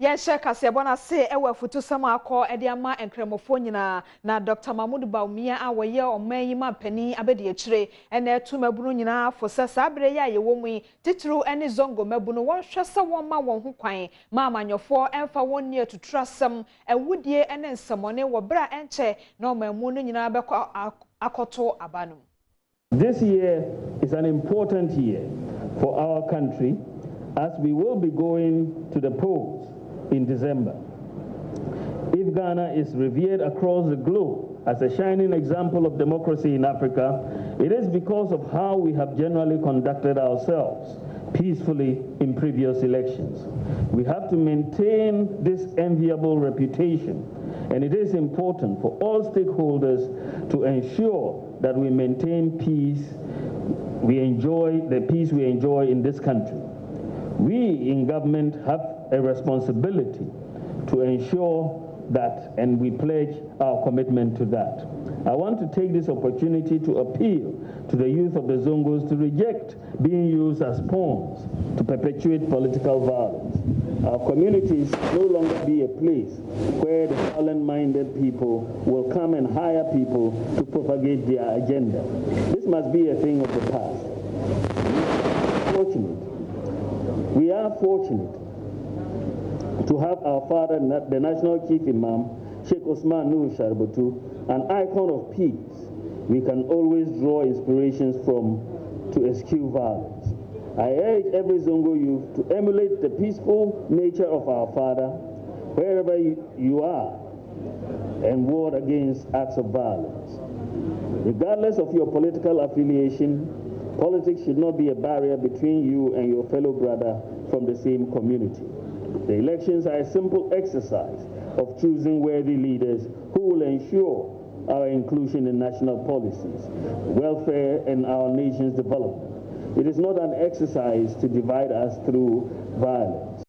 Yɛnhyɛ Kasee bona se ewa futu sama akọ ede ama enkremofo nyina na Dr. Mahmoud Baumia a wɔyɛ ɔman yi mampani abedi akyire ene etu mabunu nyina fo sɛ sabre ya ye wɔmu yi titru ene zongo mabunu wɔn hwɛ sɛ wɔn ma wɔn ho kwan ma amanyɔfo emfa wɔn nie tuturasɛm ewudie ene nsamone wɔ bra enkyɛ na ɔmamu no nyina bɛkɔ akoto abanu. This year is an important year for our country as we will be going to the polls in December. If Ghana is revered across the globe as a shining example of democracy in Africa, it is because of how we have generally conducted ourselves peacefully in previous elections. We have to maintain this enviable reputation, and it is important for all stakeholders to ensure that we maintain peace, we enjoy the peace we enjoy in this country. We in government have a responsibility to ensure that, and we pledge our commitment to that. I want to take this opportunity to appeal to the youth of the Zongos to reject being used as pawns to perpetuate political violence. Our communities no longer be a place where the violent-minded people will come and hire people to propagate their agenda. This must be a thing of the past. We are fortunate to have our father, the National Chief Imam, Sheikh Osman Nur Sharbutu, an icon of peace we can always draw inspirations from to eschew violence. I urge every Zongo youth to emulate the peaceful nature of our father wherever you are and ward against acts of violence. Regardless of your political affiliation, politics should not be a barrier between you and your fellow brother from the same community. The elections are a simple exercise of choosing worthy leaders who will ensure our inclusion in national policies, welfare, and our nation's development. It is not an exercise to divide us through violence.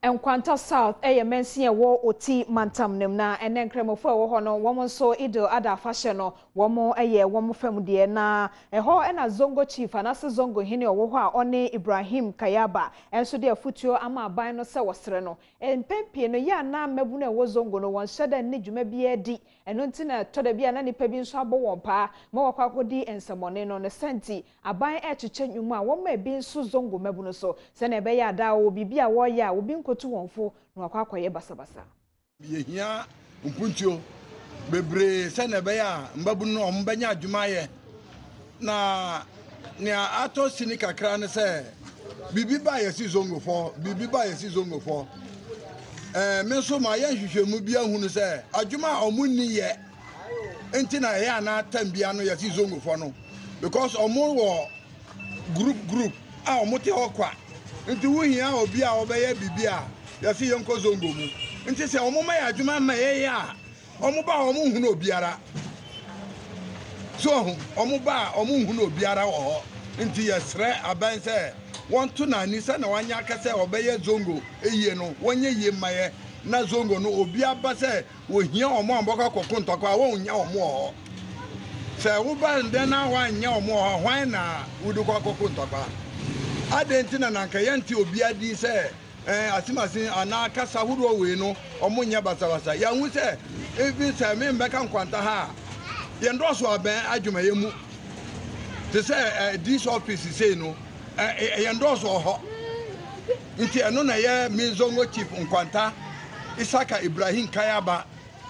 Enkwanta South mensi wo oti mantam nem na ene nkremofo wo ho no wo so idil ada fashion no wo wo fam de na ho na Zongo chief na se Zongo hene wo ho a one Ibrahim Kayaba enso de afutuo ama aban no se wosere no empempie no ya na mabu na wo Zongo no won hyeda ne dwuma bi adi eno nti na toda bi na nipa bi nso abo won pa ma wakwa kodi ensamone no ne senti aban echeche nwuma a wo ma bi nso Zongo mabu no so se na be ya da wo bibia wo ya wo bi kotu wonfo no akwakoye basabasa yehia mpuntio bebre se na be ya mbabu no ombanya adwumaye na ne ato sini kakra ne se bibi ba yesi Zongo fo me so ma ye hwehwemu bia hunu se adwuma omunni ye enti na ye ana tambia no yesi Zongo fo no because omo wo group a omote hokwa nti wuhia obi a obeye bibia ya fi yenko Zongo mu nti se omuma ya adwuma ma ye ya omuba omuhunu obiara so omuba omuhunu obiara wo nti yesre aban se wonto na ni se na wanya akase obeye Zongo eyie no wonye yie maye na Zongo no obi aba se wohia omo ambaka kokontoko a wonya omo ho se wo ba nde na wanya omo ho hwan na wudu kokontoko adentina na nka yanti obi adi se asimasi ana kasa hudo we no omunya basabasa ya hu se even se me mbeka nkwanta ha ye ndoso aben adwuma ye mu te se this office say no ye ndoso ho nti eno na ye mi Zongo chief nkwanta Isaka Ibrahim Kayaba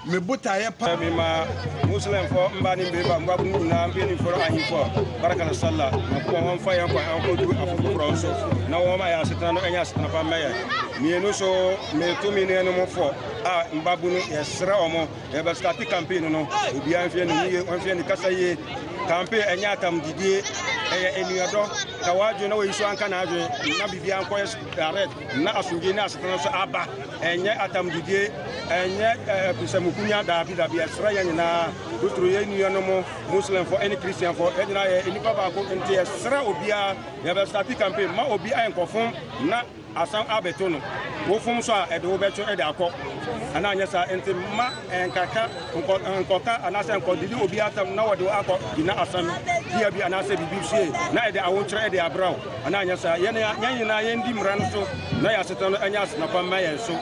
me buta ye pa mi ma muslim fo mbani mbeba mbabu na mbini fo ahifo barakala salla ko hon fa yan ko du afu bronso na wo ma ya setana no enya setana pa meye mi enu so me to mi ne no mo fo a mbabu no yesra omo e be start campaign no obi an fie no ye on fie ni kasa ye campaign enya atam didie enuado ka wajo na we so anka na adwe na bibia anko direct na asunje na setana so aba enya atam didie enya kunya dabi asra ya nyina dutro ye nuano mo muslim for any christian for edina ye any baba ko enti asra obia ya be start campaign ma obi ayenkofon na asan abetono wo fom so a ede wo becho ede akọ ana nya sa enti ma enkaka nkoka ana se nkodidi obi atam na wode akọ dina asam bia bi ana se bibi sie na ede awonkyere ede abraw ana nya sa ye na yendi mra no so na ya seto no anya asna pa ma ye so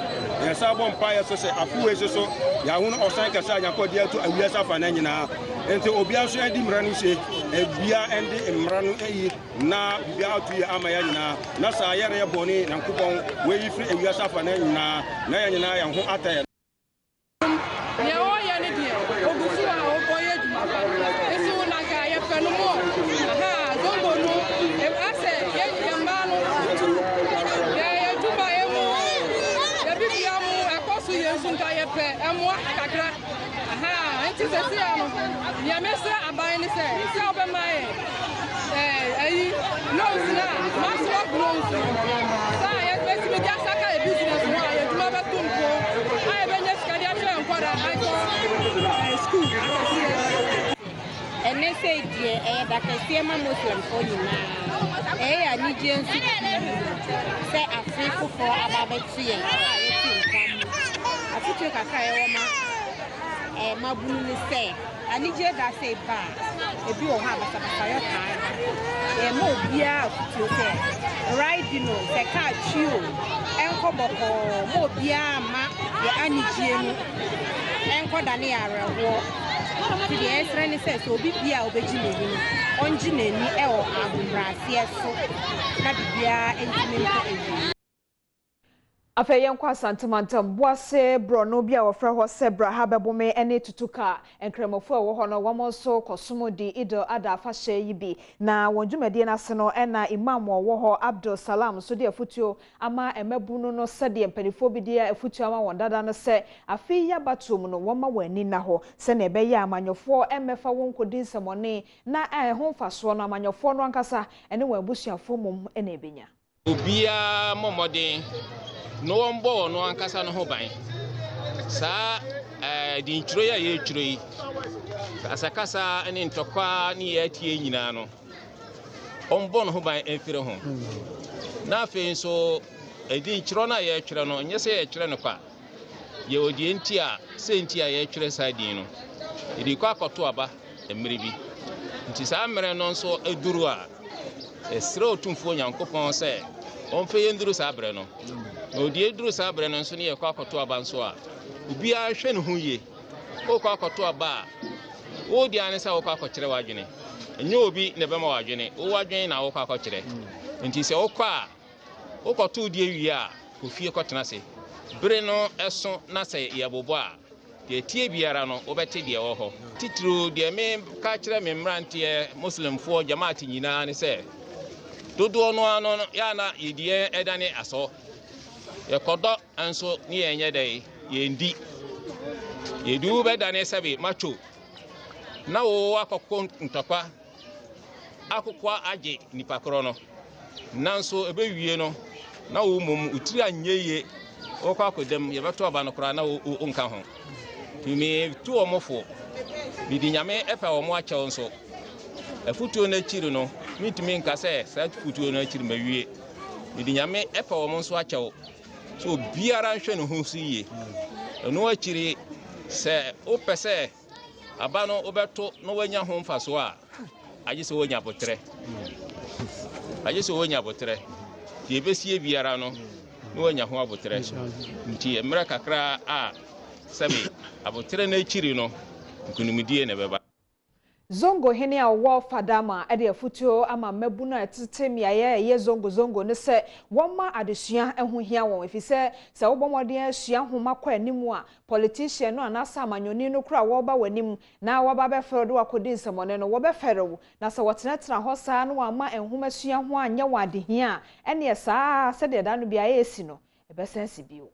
ye sa bom pa ye so se afuwe so ya hu no osan ka sa nya ko dia to awia safa na nyina enti obi aso endi mra no sie ebia endi mra no eyi na bia atu ye ama ya nyina na sa yere ye boni na nkupon we yi firi awia safa na nyina na ya nyina ya ho ata And they say, dear, that I see my Muslim for you now. I need you to say a free for about a tree. I put your cacao, my blue say. I need you that say bad. If you have a fire time, a more beer to say. Right, you know, the car chew, and Koboko, more beer, the Annie and Kodania war. The Israeli says, so be beer obejini on Jinny, or Abubrasia, so that beer and Afeyen kwa santimantam boase brono bia wofra ho sebra habebome ene tutuka enkremofo wo ho no womonso kosomo di ido ada afahye yibi na wonjumade na se no ena imam wo ho Abdul Salam so de afutuo ama emabunu no sede empanifo bi de afutuo ama wondada no se afi ya batom no woma wani na ho se na ebe ya amanyofo emefa wonkodin semone na ho mfaso no amanyofo no ankasa ene wabusuafo mum ene ebenya obia momodin no one born no ankasa no ho ban sa di ntro ya ye tro yi asakasa ene ntokwa ni ya tie nyina no on born ho ban enfire ho na afi so di ntro na ye twere no nyese ye twere no kwa ye odi enti a senti a ye twere sa din no idi kwa akoto aba emre bi nti sa mere no so eduru a esre otumfo nyankopon se on fe yenduru sa bre no odi eduru sa bre no so ne ye kwa akoto aba nso a obi a hwe ne ho ye o kwa akoto aba odi ane sa o kwa akokyere wadwene enye obi ne bema wadwene o wadwene na o kwa akokyere nti se o kwa o koto odi ewi a ofie kotena se bre no eso na se ye bobo a de tie biara no obete de wo ho titru de me ka kire me mrantie muslim fo jamaati nyina ne se dodo no ano ya na yedie edane aso ye kodo anso ni yenye dai yendi yedu be dane sabe macho na wo akokko ntokwa akokwa age nipa kro no nanso ebe wie no na wo mom utiri anyeye wo kwa kodem ye beto aba no kra na wo nka ho timi tu omofo bidi nyame epa wo mo ache nso afutuo na chiri no mitimi nka se sa futuo na chiri mawie bidi nyame epa wo mo nso ache wo so biara nhwe no ho siye eno achiri se opese aba no obeto no wanya ho mfaso a agise wonya botre agise wonya botre ti ebesie biara no no wanya ho abotre so nti emra kakra a sabi abotre na chiri no nkunimdie ne beba zongo hene a wo fadama ade afutuo ama mabunu atete miaye ye zongo ne se woma adesua ehohia won efise se wobomode asua homa kwa animu a politician no anasa amanyoni no kura wo ba wanim na wo ba be ferodo akodi nsamone no wo be ferewo na se wotenetena ho saa no ama enhoma sua ho anya wadehia ene saa se de da no bia esi no ebesensi biwo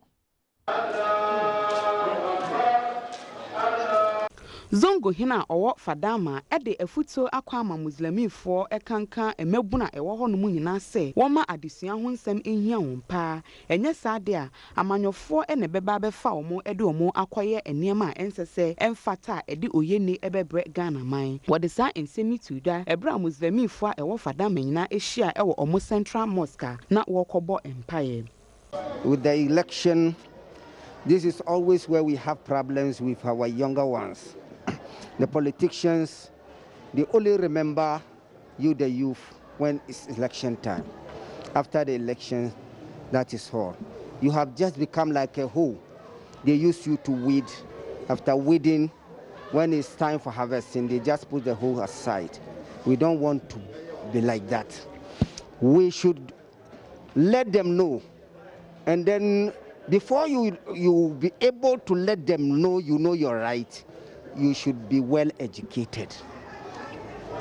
zongo hina owo fadama ede afutuo akwa ama muslimifo ekanka emabuna ewo ho no mu nyina se woma adesua ho nsem ehia won pa enye saade a amanyofo ene beba befa omo ede omo akoye enema ensese emfata ede oyeni ebebre Ghana man wode sa ensemi tuda ebra muslimifo a ewo fadama nyina ehia ewo omo Central Mosque na wokobo empire with the election This is always where we have problems with our younger ones. The politicians, they only remember you, the youth, when it's election time. After the election, that is all. You have just become like a hoe. They use you to weed. After weeding, when it's time for harvesting, they just put the hoe aside. We don't want to be like that. We should let them know. And then before you be able to let them know you know your right, you should be well educated.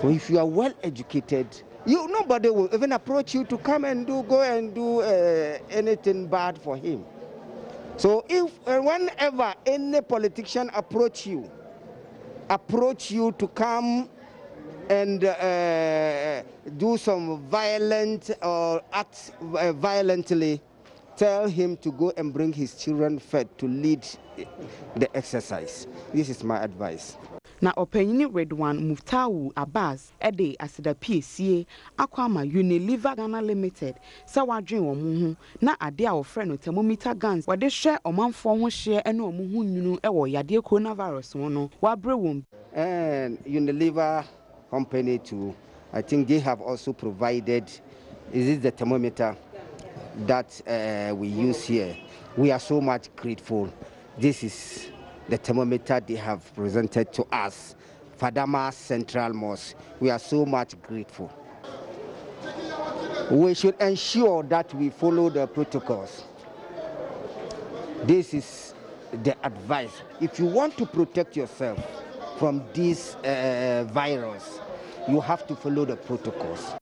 So if you are well educated, nobody will even approach you to come and go and do anything bad for him. So whenever any politician approach you to come and do some violent or act violently, tell him to go and bring his children fed to lead the exercise. This is my advice. Na opanyini Redwan Muftawu Abbas ede asida PCA akwama Unilever Ghana Limited sa wadwen omo na ade a ofre no thermometer guns wade hwe omanfo ho hye ene omo hu nyunu ewo yade coronavirus no wabre wom. And Unilever company too, I think they have also provided the thermometer that we use here. We are so much grateful. This is the thermometer they have presented to us, Fadama Central Mosque. We are so much grateful. We should ensure that we follow the protocols. This is the advice. If you want to protect yourself from this virus, you have to follow the protocols.